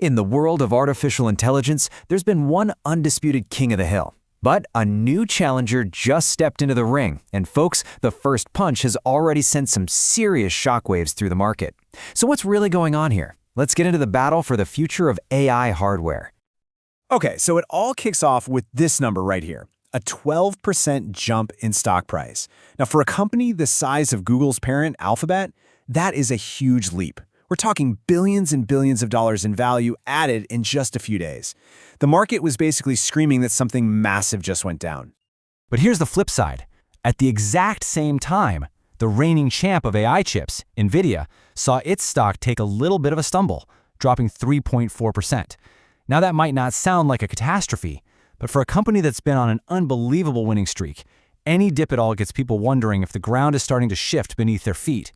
In the world of artificial intelligence, there's been one undisputed king of the hill. But a new challenger just stepped into the ring, and folks, the first punch has already sent some serious shockwaves through the market. So what's really going on here? Let's get into the battle for the future of AI hardware. Okay, so it all kicks off with this number right here, a 12% jump in stock price. Now, for a company the size of Google's parent, Alphabet, that is a huge leap. We're talking billions and billions of dollars in value added in just a few days. The market was basically screaming that something massive just went down. But here's the flip side. At the exact same time, the reigning champ of AI chips, NVIDIA, saw its stock take a little bit of a stumble, dropping 3.4%. Now that might not sound like a catastrophe, but for a company that's been on an unbelievable winning streak, any dip at all gets people wondering if the ground is starting to shift beneath their feet.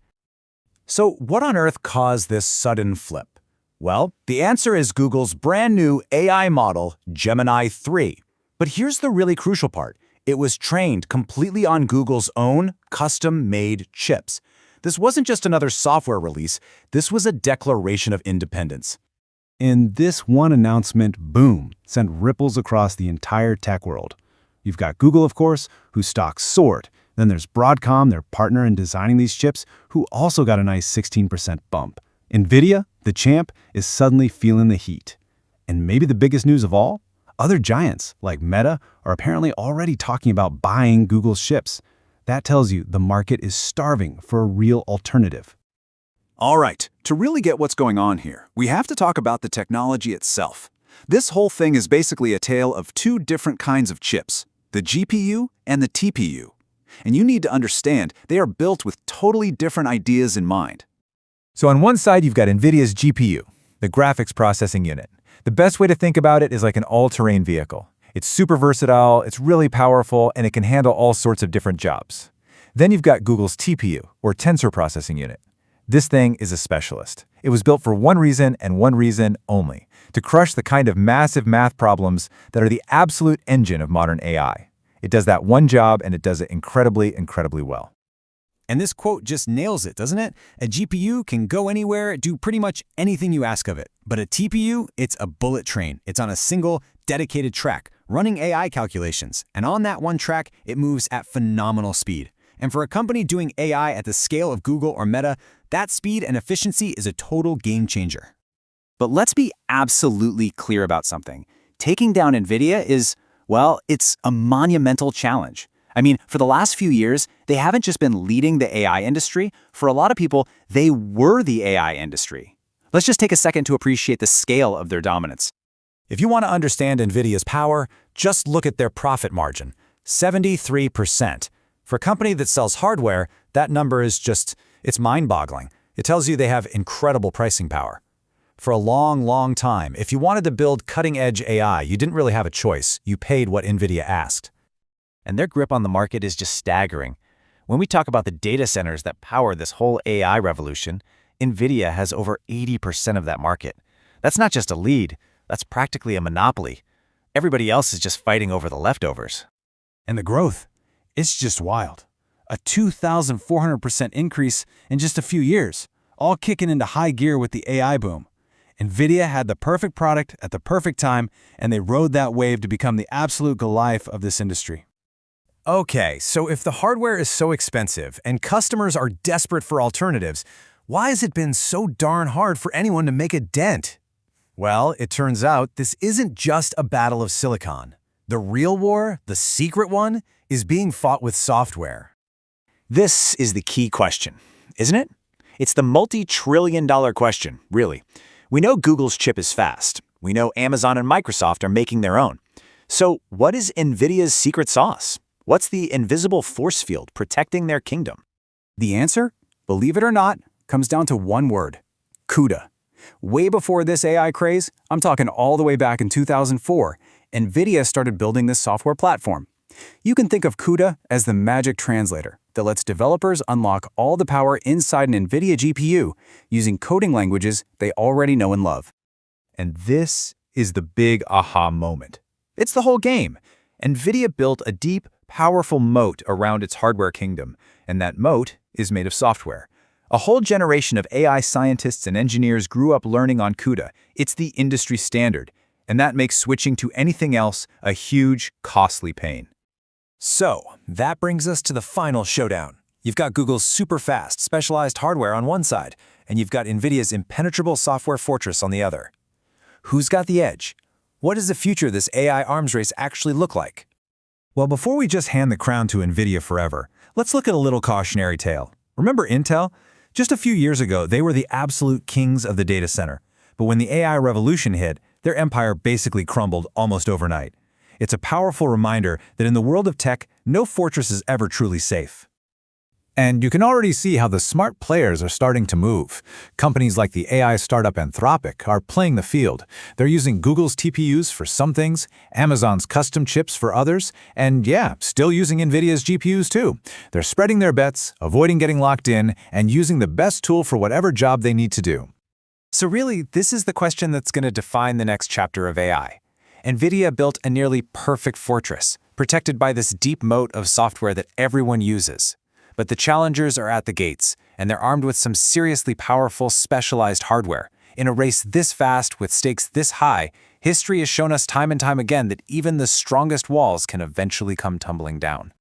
So what on earth caused this sudden flip? Well, the answer is Google's brand new AI model, Gemini 3. But here's the really crucial part. It was trained completely on Google's own custom-made chips. This wasn't just another software release, this was a declaration of independence. And this one announcement, boom, sent ripples across the entire tech world. You've got Google, of course, whose stocks soared. Then there's Broadcom, their partner in designing these chips, who also got a nice 16% bump. NVIDIA, the champ, is suddenly feeling the heat. And maybe the biggest news of all? Other giants, like Meta, are apparently already talking about buying Google's chips. That tells you the market is starving for a real alternative. All right, to really get what's going on here, we have to talk about the technology itself. This whole thing is basically a tale of two different kinds of chips, the GPU and the TPU. And you need to understand they are built with totally different ideas in mind. So on one side, you've got NVIDIA's GPU, the graphics processing unit. The best way to think about it is like an all-terrain vehicle. It's super versatile, it's really powerful, and it can handle all sorts of different jobs. Then you've got Google's TPU, or Tensor Processing Unit. This thing is a specialist. It was built for one reason and one reason only, to crush the kind of massive math problems that are the absolute engine of modern AI. It does that one job, and it does it incredibly, incredibly well. And this quote just nails it, doesn't it? A GPU can go anywhere, do pretty much anything you ask of it. But a TPU, it's a bullet train. It's on a single, dedicated track, running AI calculations. And on that one track, it moves at phenomenal speed. And for a company doing AI at the scale of Google or Meta, that speed and efficiency is a total game changer. But let's be absolutely clear about something. Taking down NVIDIA is, well, it's a monumental challenge. I mean, for the last few years, they haven't just been leading the AI industry. For a lot of people, they were the AI industry. Let's just take a second to appreciate the scale of their dominance. If you want to understand NVIDIA's power, just look at their profit margin, 73%. For a company that sells hardware, that number is it's mind-boggling. It tells you they have incredible pricing power. For a long, long time, if you wanted to build cutting-edge AI, you didn't really have a choice. You paid what NVIDIA asked. And their grip on the market is just staggering. When we talk about the data centers that power this whole AI revolution, NVIDIA has over 80% of that market. That's not just a lead, that's practically a monopoly. Everybody else is just fighting over the leftovers. And the growth, it's just wild. A 2,400% increase in just a few years, all kicking into high gear with the AI boom. NVIDIA had the perfect product at the perfect time, and they rode that wave to become the absolute Goliath of this industry. Okay, so if the hardware is so expensive and customers are desperate for alternatives, why has it been so darn hard for anyone to make a dent? Well, it turns out this isn't just a battle of silicon. The real war, the secret one, is being fought with software. This is the key question, isn't it? It's the multi-trillion-dollar question, really. We know Google's chip is fast. We know Amazon and Microsoft are making their own. So what is NVIDIA's secret sauce? What's the invisible force field protecting their kingdom? The answer, believe it or not, comes down to one word: CUDA. Way before this AI craze, I'm talking all the way back in 2004, NVIDIA started building this software platform. You can think of CUDA as the magic translator that lets developers unlock all the power inside an NVIDIA GPU using coding languages they already know and love. And this is the big aha moment. It's the whole game. NVIDIA built a deep, powerful moat around its hardware kingdom, and that moat is made of software. A whole generation of AI scientists and engineers grew up learning on CUDA. It's the industry standard, and that makes switching to anything else a huge, costly pain. So, that brings us to the final showdown. You've got Google's super-fast, specialized hardware on one side, and you've got NVIDIA's impenetrable software fortress on the other. Who's got the edge? What does the future of this AI arms race actually look like? Well, before we just hand the crown to NVIDIA forever, let's look at a little cautionary tale. Remember Intel? Just a few years ago, they were the absolute kings of the data center. But when the AI revolution hit, their empire basically crumbled almost overnight. It's a powerful reminder that in the world of tech, no fortress is ever truly safe. And you can already see how the smart players are starting to move. Companies like the AI startup Anthropic are playing the field. They're using Google's TPUs for some things, Amazon's custom chips for others, and yeah, still using NVIDIA's GPUs too. They're spreading their bets, avoiding getting locked in, and using the best tool for whatever job they need to do. So really, this is the question that's going to define the next chapter of AI. NVIDIA built a nearly perfect fortress, protected by this deep moat of software that everyone uses. But the challengers are at the gates, and they're armed with some seriously powerful, specialized hardware. In a race this fast, with stakes this high, history has shown us time and time again that even the strongest walls can eventually come tumbling down.